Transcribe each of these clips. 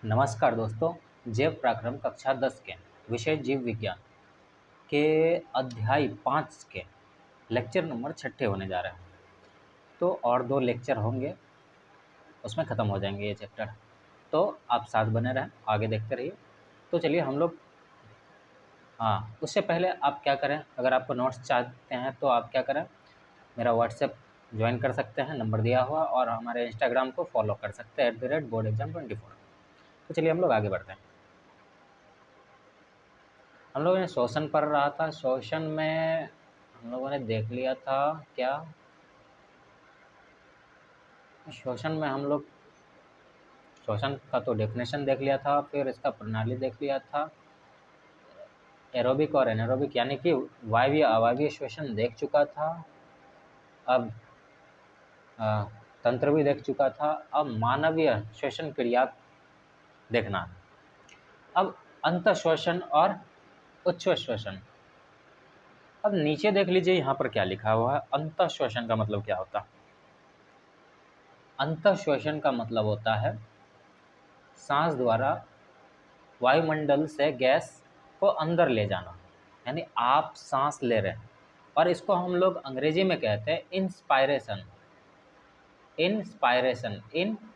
नमस्कार दोस्तों। जैव पराक्रम कक्षा 10 के विषय जीव विज्ञान के अध्याय 5 के लेक्चर नंबर 6 होने जा रहे हैं। तो और 2 लेक्चर होंगे, उसमें ख़त्म हो जाएंगे ये चैप्टर। तो आप साथ बने रहें, आगे देखते रहिए। तो चलिए हम लोग उससे पहले आप क्या करें, अगर आपको नोट्स चाहते हैं तो आप क्या करें, मेरा व्हाट्सएप ज्वाइन कर सकते हैं, नंबर दिया हुआ, और हमारे इंस्टाग्राम को फॉलो कर सकते हैं @boardexam24। तो चलिए हम लोग आगे बढ़ते हैं। हम लोगों ने शोषण पढ़ रहा था। शोषण में हम लोगों ने देख लिया था क्या, शोषण में हम लोग शोषण का तो डेफिनेशन देख लिया था, फिर इसका प्रणाली देख लिया था, एरोबिक और एनारोबिक यानी कि वायवीय अवायवीय शोषण देख चुका था। अब तंत्र भी देख चुका था। अब मानवीय शोषण क्रिया देखना है। अब अंत शोषण और उच्च शोषण। अब नीचे देख लीजिए यहाँ पर क्या लिखा हुआ है। अंत शोषण का मतलब क्या होता है? अंत शोषण का मतलब होता है सांस द्वारा वायुमंडल से गैस को अंदर ले जाना, यानी आप सांस ले रहे हैं, और इसको हम लोग अंग्रेजी में कहते हैं इंस्पायरेशन। इंस्पायरेशन इंस्पायरेशन,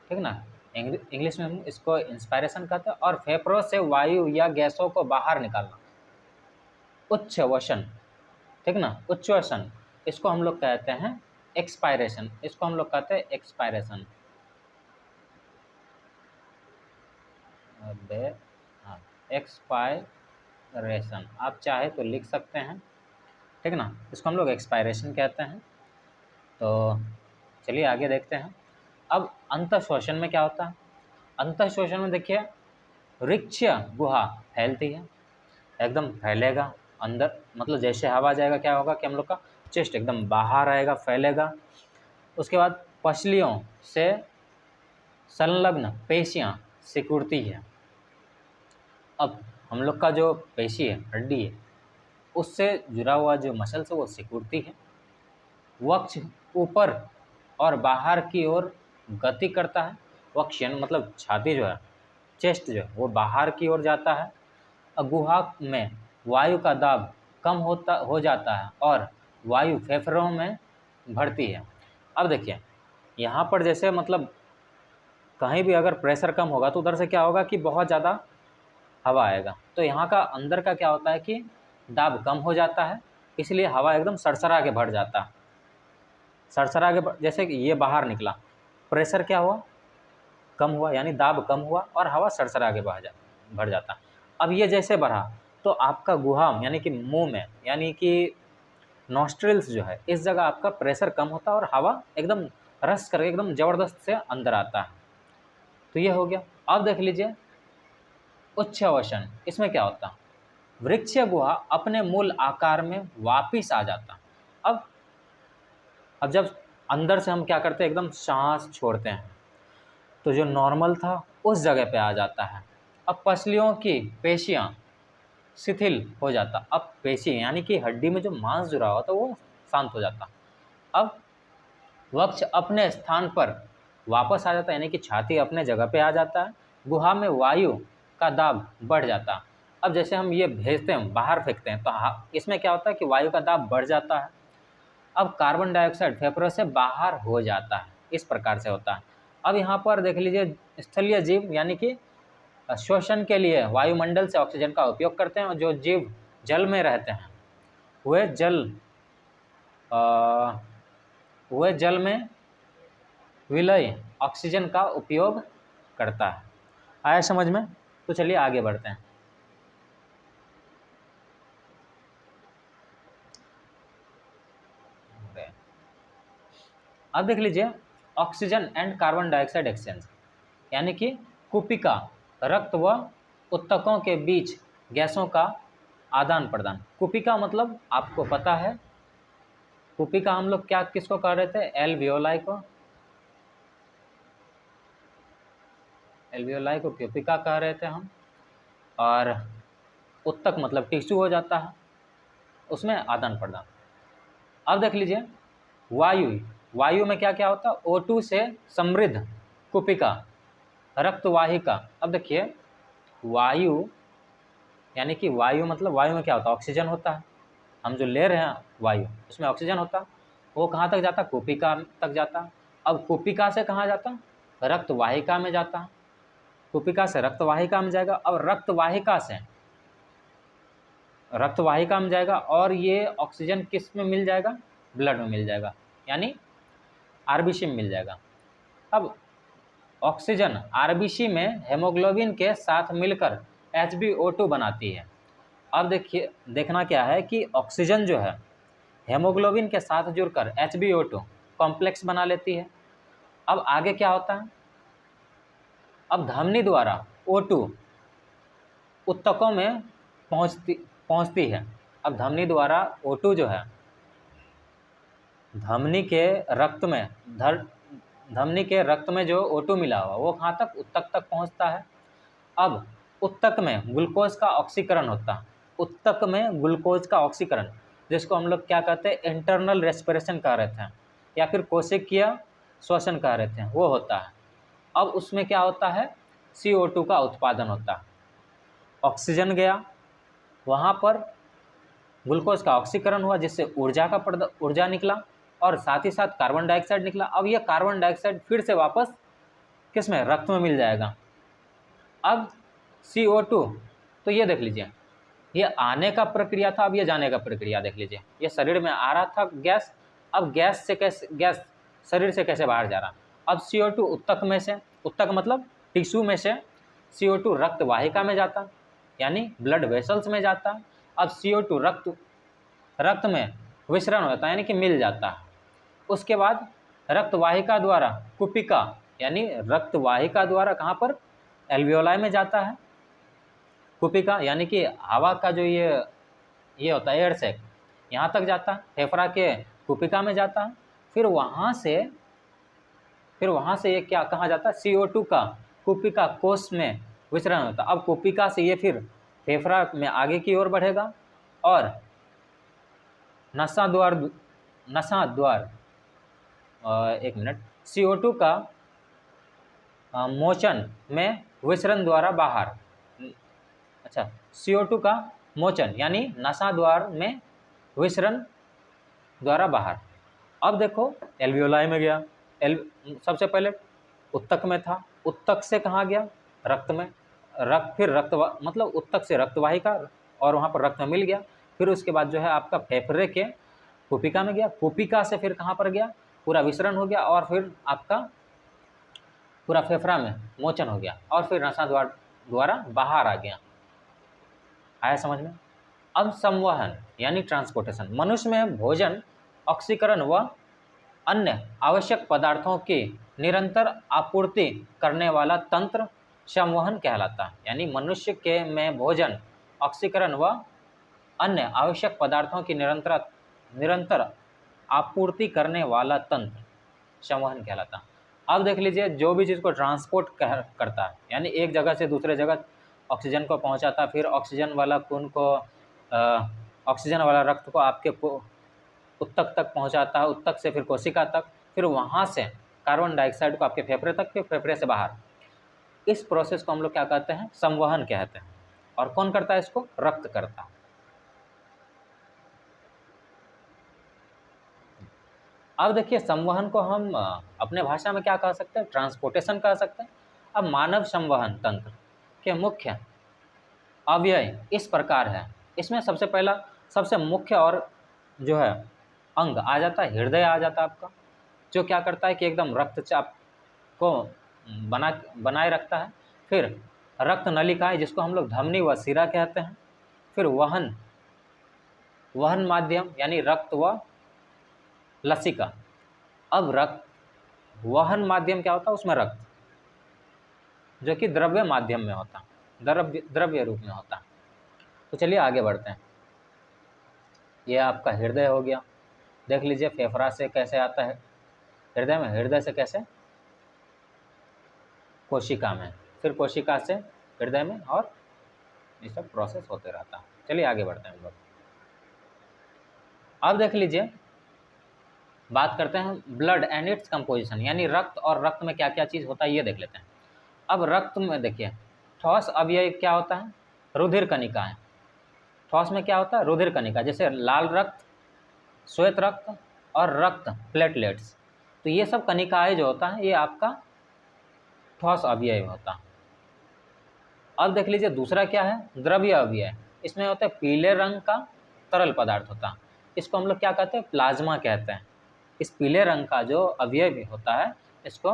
ठीक ना। इंग्लिश में हम इसको इंस्पायरेशन कहते हैं। और फेफड़ों से वायु या गैसों को बाहर निकालना, उच्छ्वसन, ठीक ना, उच्छ्वसन। इसको हम लोग कहते हैं एक्सपायरेशन। इसको हम लोग कहते हैं एक्सपायरेशन। हाँ, एक्सपायरेशन आप चाहे तो लिख सकते हैं, ठीक ना। इसको हम लोग एक्सपायरेशन कहते हैं। तो चलिए आगे देखते हैं। अब अंतःश्वसन में क्या होता है? अंतःश्वसन में देखिए, वृक्ष गुहा फैलती है, एकदम फैलेगा अंदर, मतलब जैसे हवा जाएगा क्या होगा कि हम लोग का चेस्ट एकदम बाहर आएगा, फैलेगा। उसके बाद पसलियों से संलग्न पेशियाँ सिकुड़ती है। अब हम लोग का जो पेशी है, हड्डी है, उससे जुड़ा हुआ जो मसल्स है वो सिकुड़ती है। वक्ष ऊपर और बाहर की ओर गति करता है। वक्ष यानी मतलब छाती जो है, चेस्ट जो है वो बाहर की ओर जाता है। गुहा में वायु का दाब कम हो जाता है और वायु फेफड़ों में भरती है। अब देखिए यहाँ पर जैसे मतलब कहीं भी अगर प्रेशर कम होगा तो उधर से क्या होगा कि बहुत ज़्यादा हवा आएगा। तो यहाँ का अंदर का क्या होता है कि दाब कम हो जाता है, इसलिए हवा एकदम सरसरा के भर जाता है। सरसरा के जैसे कि ये बाहर निकला, प्रेशर क्या हुआ, कम हुआ, यानी दाब कम हुआ और हवा सरसरा के भर जाता। अब ये जैसे बढ़ा तो आपका गुहा यानी कि मुंह में, यानी कि नॉस्ट्रिल्स जो है, इस जगह आपका प्रेशर कम होता है और हवा एकदम रस करके एकदम ज़बरदस्त से अंदर आता है। तो ये हो गया। अब देख लीजिए उच्छ्वसन, इसमें क्या होता है? वृक्ष गुहा अपने मूल आकार में वापिस आ जाता। अब जब अंदर से हम क्या करते हैं, एकदम सांस छोड़ते हैं, तो जो नॉर्मल था उस जगह पे आ जाता है। अब पसलियों की पेशियाँ शिथिल हो जाता। अब पेशी यानी कि हड्डी में जो मांस जुड़ा हुआ था वो शांत हो जाता। अब वक्ष अपने स्थान पर वापस आ जाता, यानी कि छाती अपने जगह पे आ जाता है। गुहा में वायु का दाब बढ़ जाता। अब जैसे हम ये भेजते हैं, बाहर फेंकते हैं, तो इसमें क्या होता है कि वायु का दाब बढ़ जाता है। अब कार्बन डाइऑक्साइड फेफड़ों से बाहर हो जाता है, इस प्रकार से होता है। अब यहाँ पर देख लीजिए, स्थलीय जीव यानी कि श्वसन के लिए वायुमंडल से ऑक्सीजन का उपयोग करते हैं, और जो जीव जल में रहते हैं वह जल में विलय ऑक्सीजन का उपयोग करता है। आया समझ में? तो चलिए आगे बढ़ते हैं। अब देख लीजिए oxygen and carbon dioxide exchange, यानी कि कुपिका, रक्त व उत्तकों के बीच गैसों का आदान प्रदान। कुपिका मतलब आपको पता है, कुपिका हम लोग क्या किसको कह रहे थे? एल्वियोलाई को। एल्वियोलाई को कुपिका कह रहे थे हम। और उत्तक मतलब टिश्यू हो जाता है, उसमें आदान प्रदान। अब देख लीजिए वायु, वायु में क्या क्या होता है, O2 से समृद्ध कुपिका, रक्तवाहिका। अब देखिए वायु यानी कि वायु मतलब वायु में क्या होता है, ऑक्सीजन होता है, हम जो ले रहे हैं वायु उसमें ऑक्सीजन होता है, वो कहाँ तक जाता है, कुपिका तक जाता है। अब कुपिका से कहाँ जाता है, रक्तवाहिका में जाता है, कुपिका से रक्तवाहिका में जाएगा, अब रक्तवाहिका में जाएगा और ये ऑक्सीजन किस में मिल जाएगा, ब्लड में मिल जाएगा, यानी आरबीसी में मिल जाएगा। अब ऑक्सीजन आरबीसी में हेमोग्लोबिन के साथ मिलकर HbO2 बनाती है। अब देखिए देखना क्या है कि ऑक्सीजन जो है हेमोग्लोबिन के साथ जुड़कर HbO2 कॉम्प्लेक्स बना लेती है। अब आगे क्या होता है, अब धमनी द्वारा O2 उत्तकों में पहुंचती है। अब धमनी द्वारा O2 जो है धमनी के रक्त में जो O2 मिला हुआ वो कहाँ तक, उत्तक तक पहुंचता है। अब उत्तक में ग्लूकोज का ऑक्सीकरण होता है, उत्तक में ग्लूकोज का ऑक्सीकरण, जिसको हम लोग क्या कहते हैं, इंटरनल रेस्पिरेशन कह रहे थे या फिर कोशिकीय श्वसन कह रहे थे, वो होता है। अब उसमें क्या होता है, CO2 का उत्पादन होता है। ऑक्सीजन गया, वहाँ पर ग्लूकोज का ऑक्सीकरण हुआ जिससे ऊर्जा निकला और साथ ही साथ कार्बन डाइऑक्साइड निकला। अब यह कार्बन डाइऑक्साइड फिर से वापस किस में, रक्त में मिल जाएगा। अब CO2 तो ये देख लीजिए, ये आने का प्रक्रिया था, अब ये जाने का प्रक्रिया देख लीजिए, ये शरीर में आ रहा था गैस, अब गैस शरीर से कैसे बाहर जा रहा। अब CO2 उत्तक में से, उत्तक मतलब टिश्यू में से CO2 रक्त वाहिका में जाता, यानी ब्लड वेसल्स में जाता। अब CO2 रक्त में विसरण होता है, यानी कि मिल जाता है। उसके बाद रक्तवाहिका द्वारा कुपिका, यानी रक्तवाहिका द्वारा कहाँ पर, एल्वियोलाई में जाता है। कुपिका यानी कि हवा का जो ये होता है एयर सैक, यहाँ तक जाता है, फेफड़ा के कुपिका में जाता है। फिर वहाँ से ये क्या कहाँ जाता है, CO2 का कुपिका कोश में विसरण होता है। अब कुपिका से ये फिर फेफड़ा में आगे की ओर बढ़ेगा और नसा द्वार एक मिनट, CO2 का मोचन में विसरण द्वारा बाहर, अच्छा CO2 का मोचन यानी नसा द्वार में विसरण द्वारा बाहर। अब देखो एल्वियोलाई में गया, सबसे पहले उत्तक में था, उत्तक से कहाँ गया, रक्त में, फिर मतलब उत्तक से रक्तवाहिका और वहाँ पर रक्त में मिल गया। फिर उसके बाद जो है आपका फेफड़े के कुपिका में गया, कुपिका से फिर कहाँ पर गया, पूरा विसरण हो गया और फिर आपका पूरा फेफड़ा में मोचन हो गया और फिर नसा द्वारा बाहर आ गया। आया समझ में। अब संवहन यानी ट्रांसपोर्टेशन, मनुष्य में भोजन, ऑक्सीकरण व अन्य आवश्यक पदार्थों की निरंतर आपूर्ति करने वाला तंत्र संवहन कहलाता है। यानी मनुष्य के में भोजन, ऑक्सीकरण व अन्य आवश्यक पदार्थों की निरंतर आपूर्ति करने वाला तंत्र संवहन कहलाता है। अब देख लीजिए, जो भी चीज़ को ट्रांसपोर्ट करता है, यानी एक जगह से दूसरे जगह ऑक्सीजन को पहुंचाता, फिर ऑक्सीजन वाला खून को ऑक्सीजन वाला रक्त को आपके उत्तक तक पहुंचाता है, उत्तक से फिर कोशिका तक, फिर वहाँ से कार्बन डाइऑक्साइड को आपके फेफड़े तक, फिर फेफड़े से बाहर। इस प्रोसेस को हम लोग क्या कहते हैं, संवहन कहते हैं। और कौन करता है इसको, रक्त करता है। अब देखिए संवहन को हम अपने भाषा में क्या कह सकते हैं, ट्रांसपोर्टेशन कह सकते हैं। अब मानव संवहन तंत्र के मुख्य अवयव इस प्रकार है, इसमें सबसे मुख्य और जो है अंग आ जाता है, हृदय आ जाता है आपका, जो क्या करता है कि एकदम रक्तचाप को बनाए रखता है। फिर रक्त नलिकाएं, जिसको हम लोग धमनी व शिरा कहते हैं। फिर वहन माध्यम यानी रक्त व लसिका। अब रक्त वहन माध्यम क्या होता है, उसमें रक्त जो कि द्रव्य माध्यम में होता है, द्रव्य रूप में होता है। तो चलिए आगे बढ़ते हैं। यह आपका हृदय हो गया, देख लीजिए फेफड़ा से कैसे आता है हृदय में, हृदय से कैसे कोशिका में, फिर कोशिका से हृदय में, और ये सब प्रोसेस होते रहता है। चलिए आगे बढ़ते हैं हम लोग। अब देख लीजिए बात करते हैं ब्लड एंड इट्स कंपोजिशन, यानी रक्त और रक्त में क्या क्या चीज़ होता है ये देख लेते हैं। अब रक्त में देखिए ठोस अवयव क्या होता है, रुधिर कणिका है। ठोस में क्या होता है, रुधिर कणिका, जैसे लाल रक्त, श्वेत रक्त और रक्त प्लेटलेट्स। तो ये सब कणिकाएं जो होता है ये आपका ठोस अवयव होता है। अब देख लीजिए दूसरा क्या है, द्रव्य अवयव। इसमें होता है पीले रंग का तरल पदार्थ होता है, इसको हम लोग क्या कहते हैं, प्लाज्मा कहते हैं। इस पीले रंग का जो अवयव होता है इसको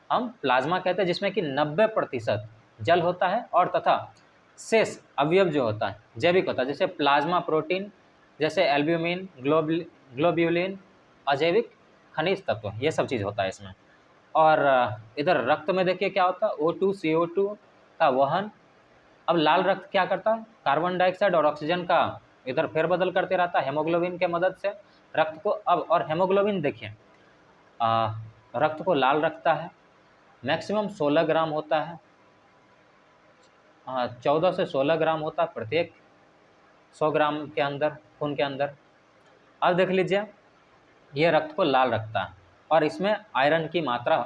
हम प्लाज्मा कहते हैं, जिसमें कि 90% जल होता है और तथा शेष अवयव जो होता है जैविक होता है, जैसे प्लाज्मा प्रोटीन, जैसे एल्ब्यूमिन, ग्लोब्यूलिन, अजैविक खनिज तत्व, ये सब चीज़ होता है इसमें। और इधर रक्त में देखिए क्या होता है, O2 CO2 का वहन। अब लाल रक्त क्या करता है, कार्बन डाइऑक्साइड और ऑक्सीजन का इधर फेरबदल करते रहता है हेमोग्लोबिन के मदद से रक्त को। अब और हेमोग्लोबिन देखिए रक्त को लाल रखता है, मैक्सिमम 16 ग्राम होता है, 14 से 16 ग्राम होता है प्रत्येक 100 ग्राम के अंदर, खून के अंदर। अब देख लीजिए ये रक्त को लाल रखता है और इसमें आयरन की मात्रा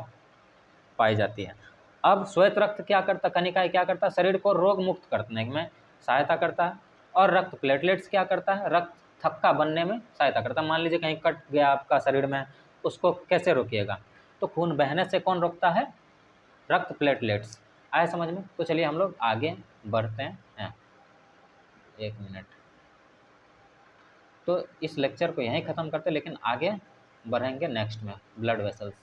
पाई जाती है। अब श्वेत रक्त क्या करता, कनिकाएं क्या करता है, शरीर को रोग मुक्त करने में सहायता करता है। और रक्त प्लेटलेट्स क्या करता है, रक्त थक्का बनने में सहायता करता है। मान लीजिए कहीं कट गया आपका शरीर में, उसको कैसे रोकिएगा, तो खून बहने से कौन रोकता है, रक्त प्लेटलेट्स। आए समझ में? तो चलिए हम लोग आगे बढ़ते हैं। 1 मिनट। तो इस लेक्चर को यहीं ख़त्म करते हैं, लेकिन आगे बढ़ेंगे नेक्स्ट में ब्लड वेसल्स।